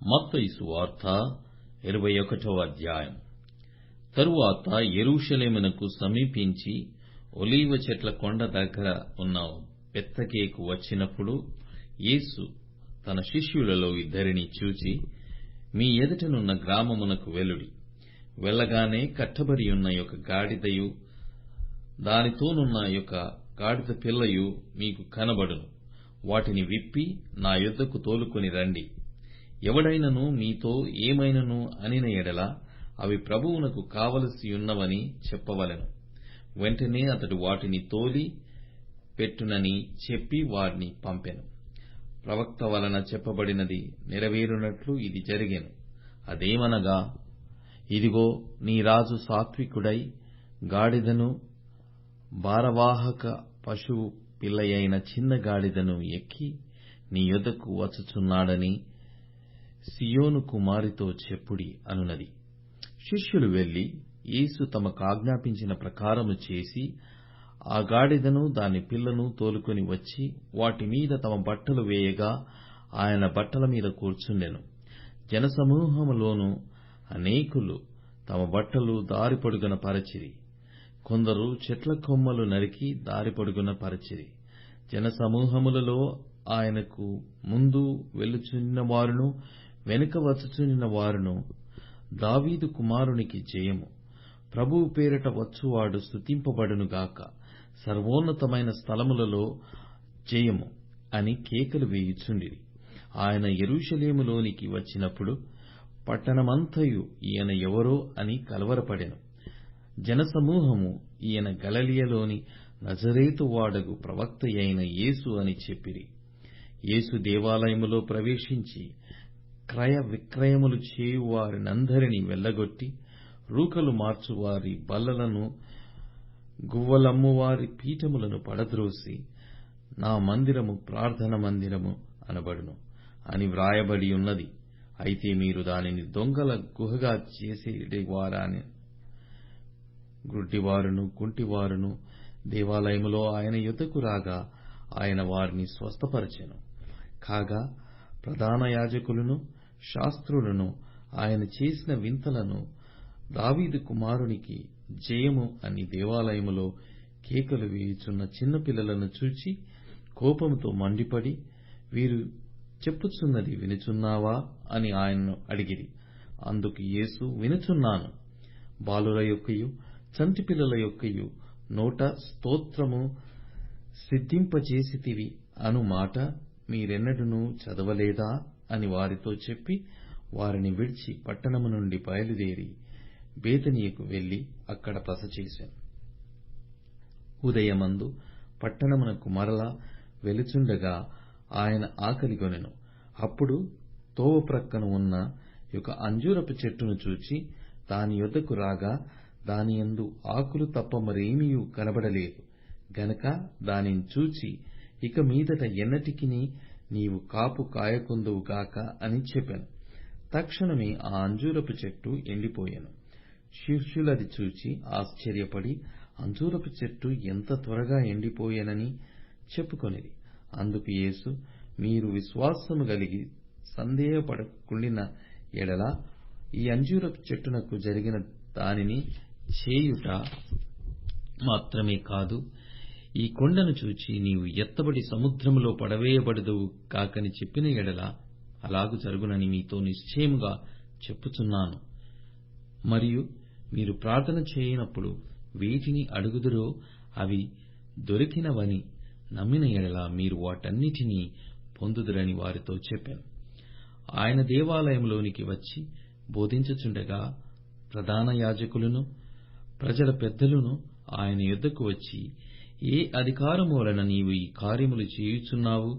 మత్తయి సువార్త 21వ అధ్యాయం. తరువాత యెరూషలేమునకు సమీపించి ఒలీవ చెట్ల కొండ దగ్గర ఉన్న బెత్ఫగేకు వచ్చినప్పుడు యేసు తన శిష్యులలో 2 చూచి, మీ ఎదుటనున్న గ్రామమునకు వెళ్ళుడి. వెళ్ళగానే కట్టబడియున్న ఒక గాడిదయు దానితోనున్న ఒక గాడిద పిల్లయు మీకు కనబడును. వాటిని విప్పి నా యొద్దకు తోలుకొని రండి. ఎవడైనను మీతో ఏమైనను అనిన ఎడల అవి ప్రభువునకు కావలసియున్నవని చెప్పవలెను. వెంటనే అతడు వాటిని తోలి పెట్టునని చెప్పి వారిని పంపెను. ప్రవక్త వలన చెప్పబడినది నెరవేరునట్లు ఇది జరిగెను. అదేమనగా, ఇదిగో నీ రాజు సాత్వికుడై గాడిదను భారవాహక పశువు పిల్లయైన చిన్న గాడిదను ఎక్కి నీ యొద్దకు వచ్చుచున్నాడని సియోను కుమారితో చెప్పుడి అనునది. శిష్యులు వెళ్లి యేసు తమకు ఆజ్ఞాపించిన ప్రకారము చేసి ఆ గాడిదను దాని పిల్లను తోలుకొని వచ్చి వాటి మీద తమ బట్టలు వేయగా ఆయన బట్టల మీద కూర్చుండెను. జనసమూహములోను అనేకులు తమ బట్టలు దారి పొడుగున పరచిరి. కొందరు చెట్ల కొమ్మలు నరికి దారి పొడుగున పరచిరి. జనసమూహములలో ఆయనకు ముందు వెళ్ళుచున్న వారును వెనుక వచ్చుచున్న వారును, దావీదు కుమారునికి జయము, ప్రభువు పేరిట వచ్చువాడు స్తుతింపబడునుగాక, సర్వోన్నతమైన స్థలములలో జయము అని కేకలు వేయుచుండిరి. ఆయన యెరూషలేములోనికి వచ్చినప్పుడు పట్టణమంతయు ఈయన ఎవరో అని కలవరపడెను. జనసమూహము ఈయన గలిలయలోని నజరేతు వాడగు ప్రవక్త అయిన యేసు అని చెప్పిరి. యేసు దేవాలయములో ప్రవేశించి క్రయ విక్రయములు చేయువారినందరినీ వెళ్లగొట్టి రూకలు మార్చువారి బల్లలను గువ్వలమ్మువారి పీఠములను పడద్రోసి, నా మందిరము ప్రార్థన మందిరము అనబడును అని వ్రాయబడి ఉన్నది. అయితే మీరు దానిని దొంగల గుహగా చేసేవారని. గ్రుడ్డివారును కుంటివారును దేవాలయములో ఆయన యొద్దకు రాగా ఆయన వారిని స్వస్థపరచెను. కాగా ప్రధాన యాజకులను శాస్త్రులను ఆయన చేసిన వింతలను, దావీదు కుమారునికి జయము అని దేవాలయములో కేకలు వేయుచున్న చిన్నపిల్లలను చూచి కోపముతో మండిపడి, వీరు చెప్పుచున్నది వినుచున్నావా అని ఆయన్ను అడిగిరి. అందుకు యేసు, వినుచున్నాను. బాలుర యొక్కయు చంటి పిల్లల యొక్కయు నోట స్తోత్రము సిద్ధింపజేసితివి అను మాట మీరెన్నడూనూ చదవలేదా అని వారితో చెప్పి వారిని విడిచి పట్టణము నుండి బయలుదేరి బేతనీయకు వెళ్లి అక్కడ బస చేసెను. ఉదయమందు పట్టణమునకు మరల వెలుచుండగా ఆయన ఆకలిగొనెను. అప్పుడు తోవ ప్రక్కన ఉన్న ఒక అంజూరపు చెట్టును చూచి దాని యొద్దకు రాగా దానియందు ఆకులు తప్ప మరేమీయూ కనబడలేదు గనక దానిని చూచి, ఇక మీదట ఎన్నటికినీ నీవు కాపు కాయకుందువు గాక అని చెప్పెను. తక్షణమే ఆ అంజూరపు చెట్టు ఎండిపోయెను. శిష్యులది చూచి ఆశ్చర్యపడి, అంజూరపు చెట్టు ఎంత త్వరగా ఎండిపోయెనని చెప్పుకొనిరి. అందుకు యేసు, మీరు విశ్వాసము గలిగి సందేహపడకుండిన ఎడల ఈ అంజూరపు చెట్టునకు జరిగిన దానిని చేయుట మాత్రమే కాదు, ఈ కొండను చూచి నీవు ఎత్తబడి సముద్రములో పడవేయబడదువు కాకని చెప్పిన ఎడల అలాగు జరుగునని మీతో నిశ్చయముగా చెప్పుచున్నాను. మరియు మీరు ప్రార్థన చేయనప్పుడు వేటిని అడుగుదురో అవి దొరికినవని నమ్మిన ఎడల మీరు వాటన్నిటినీ పొందుదురని వారితో చెప్పాను. ఆయన దేవాలయంలోనికి వచ్చి బోధించుచుండగా ప్రధాన యాజకులను ప్రజల పెద్దలను ఆయన యొద్దకు వచ్చి, ఏ అధికారము వలన నీవు ఈ కార్యములు చేయుచున్నావు?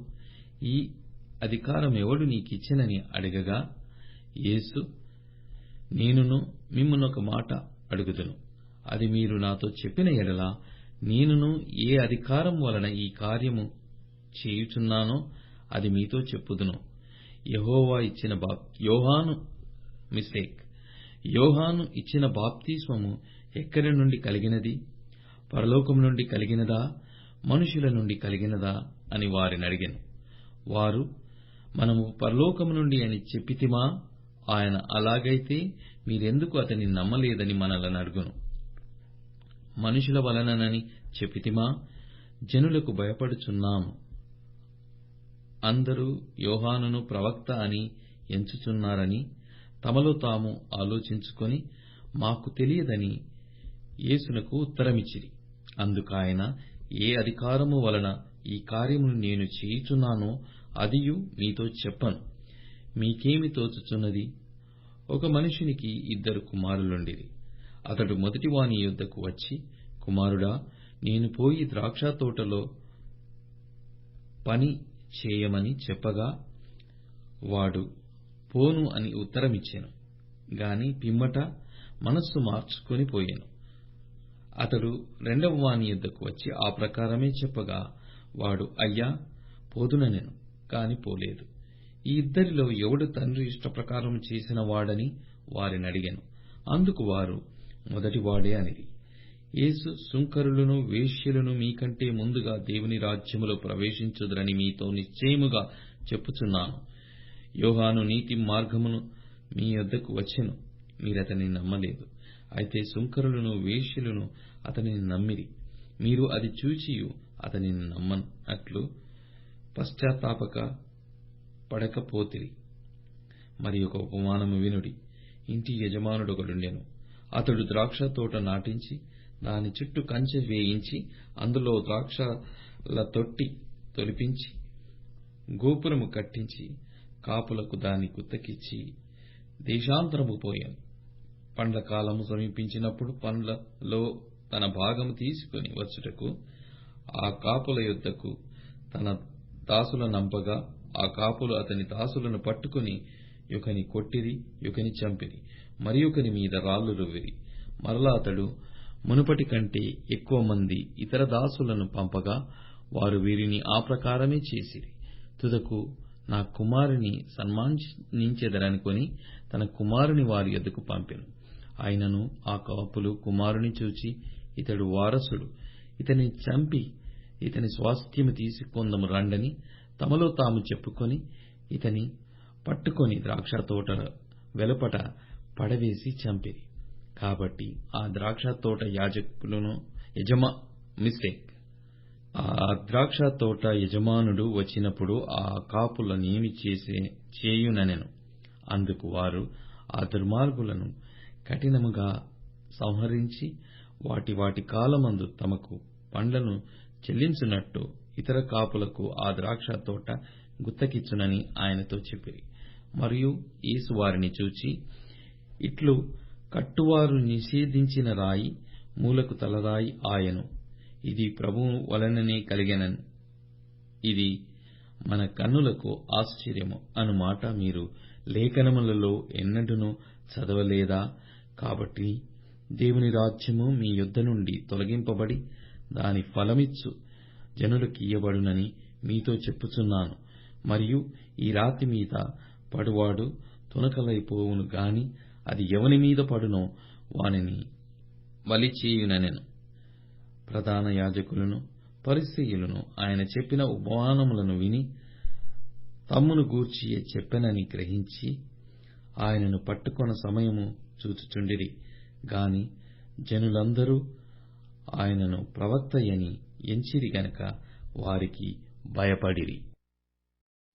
ఈ అధికారమెవడు నీకిచ్చెనని అడగగా యేసు, నేనును మిమ్మునొక మాట అడుగుదును. అది మీరు నాతో చెప్పిన ఎడల నేనును ఏ అధికారం వలన ఈ కార్యము చేయుచున్నానో అది మీతో చెప్పుదును. యోహాను ఇచ్చిన బాప్తిస్మము ఎక్కడి నుండి కలిగినది? పరలోకము నుండి కలిగినదా, మనుషుల నుండి కలిగినదా అని వారిని అడిగెను. వారు, మనము పరలోకము నుండి అని చెప్పితిమా? ఆయన అలాగైతే మీరెందుకు అతని నమ్మలేదని మనలను అడుగును. మనుషుల వలననని చెప్పితిమా? జనులకు భయపడుచున్నాము. అందరూ యోహానును ప్రవక్త అని ఎంచుచున్నారని తమలో తాము ఆలోచించుకొని మాకు తెలియదని యేసునకు ఉత్తరమిచ్చిరి. అందుకాయన, ఏ అధికారము వలన ఈ కార్యమును నేను చేయుచున్నానో అదియు మీతో చెప్పను. మీకేమి తోచుచున్నది? ఒక మనుషునికి 2 కుమారులుండిరి. అతడు మొదటివాని యొద్దకు వచ్చి, కుమారుడా, నేను పోయి ద్రాక్షతోటలో పని చేయమని చెప్పగా వాడు పోను అని ఉత్తరమిచ్చెను. గాని పిమ్మట మనస్సు మార్చుకొని పోయెను. అతడు రెండవ వాని యొద్దకు వచ్చి ఆ ప్రకారమే చెప్పగా వాడు, అయ్యా, పోదుననెను. కాని పోలేదు. ఈ ఇద్దరిలో ఎవడు తండ్రి ఇష్టప్రకారం చేసిన వాడని వారినడిగెను. అందుకు వారు, మొదటివాడే అనిరి. యేసు, సుంకరులను వేశ్యలను మీకంటే ముందుగా దేవుని రాజ్యములో ప్రవేశించుదురని మీతో నిశ్చయముగా చెప్పుచున్నాను. యోహాను నీతి మార్గమును మీ యొద్దకు వచ్చెను, మీరతని నమ్మలేదు. అయితే సుంకరులను వేశ్యలను అతనిని నమ్మిరి. మీరు అది చూచియు అతనిని నమ్మనట్లు పశ్చాత్తాపక పడకపోతిరి. మరి ఒక ఉపమానము వినుడి. ఇంటి యజమానుడొకడుండెను. అతడు ద్రాక్ష తోట నాటించి దాని చుట్టూ కంచె వేయించి అందులో ద్రాక్షల తొట్టి తొలిపించి గోపురము కట్టించి కాపులకు దాని గుత్తకిచ్చి దేశాంతరము పోయాను. పండ్ల కాలము సమీపించినప్పుడు పండ్లలో తన భాగము తీసుకుని వచ్చుటకు ఆ కాపుల యొద్దకు తన దాసులనంపగా ఆ కాపులు అతని దాసులను పట్టుకుని యుకని కొట్టిరి, యుకని చంపిరి, మరి ఒకని మీద రాళ్లు రువ్విరి. మరలా అతడు మునుపటి కంటే ఎక్కువ మంది ఇతర దాసులను పంపగా వారు వీరిని ఆ ప్రకారమే చేసిరి. తుదకు నా కుమారుని సన్మానించెదరనుకొని తన కుమారుని వారి యొద్దకు పంపెను. అయినను ఆ కాపులు కుమారుని చూచి, ఇతడు వారసుడు, ఇతని చంపి ఇతని స్వాస్థ్యము తీసుకొందము రండని తమలో తాము చెప్పుకొని ఇతని పట్టుకొని ద్రాక్షతోట వెలుపట పడవేసి చంపిరి. కాబట్టి ఆ ద్రాక్షతోట యజమానుడు వచ్చినప్పుడు ఆ కాపులనేమి చేయుననెను. అందుకు వారు ఆ దుర్మార్గులను కఠినముగా సంహరించి వాటి వాటి కాలమందు తమకు పండ్లను చెల్లించునట్టు ఇతర కాపులకు ఆ ద్రాక్ష తోట గుత్తకిచ్చునని ఆయనతో చెప్పిరి. మరియు యేసు వారిని చూచి, ఇట్లు కట్టువారు నిషేధించిన రాయి మూలకు తలరాయి ఆయను. ఇది ప్రభువు వలననే కలిగెనని ఇది మన కన్నులకు ఆశ్చర్యము అను మాట మీరు లేఖనములలో ఎన్నడూనూ చదవలేదా? కాబట్టి దేవుని రాజ్యము మీ యొద్ద నుండి తొలగింపబడి దాని ఫలమిచ్చు జనులకియ్యబడునని మీతో చెప్పుచున్నాను. మరియు ఈ రాతి మీద పడువాడు తునకలైపోవును గాని అది ఎవని మీద పడునో వానిని బలిచేయుననెను. ప్రధాన యాజకులను పరిసయ్యులను ఆయన చెప్పిన ఉపమానములను విని తమ్మును గూర్చియే చెప్పెనని గ్రహించి ఆయనను పట్టుకొన సమయము చూచుచుండిరి. గాని జనులందరూ ఆయనను ప్రవక్తయని ఎంచిరి గనక వారికి భయపడిరి.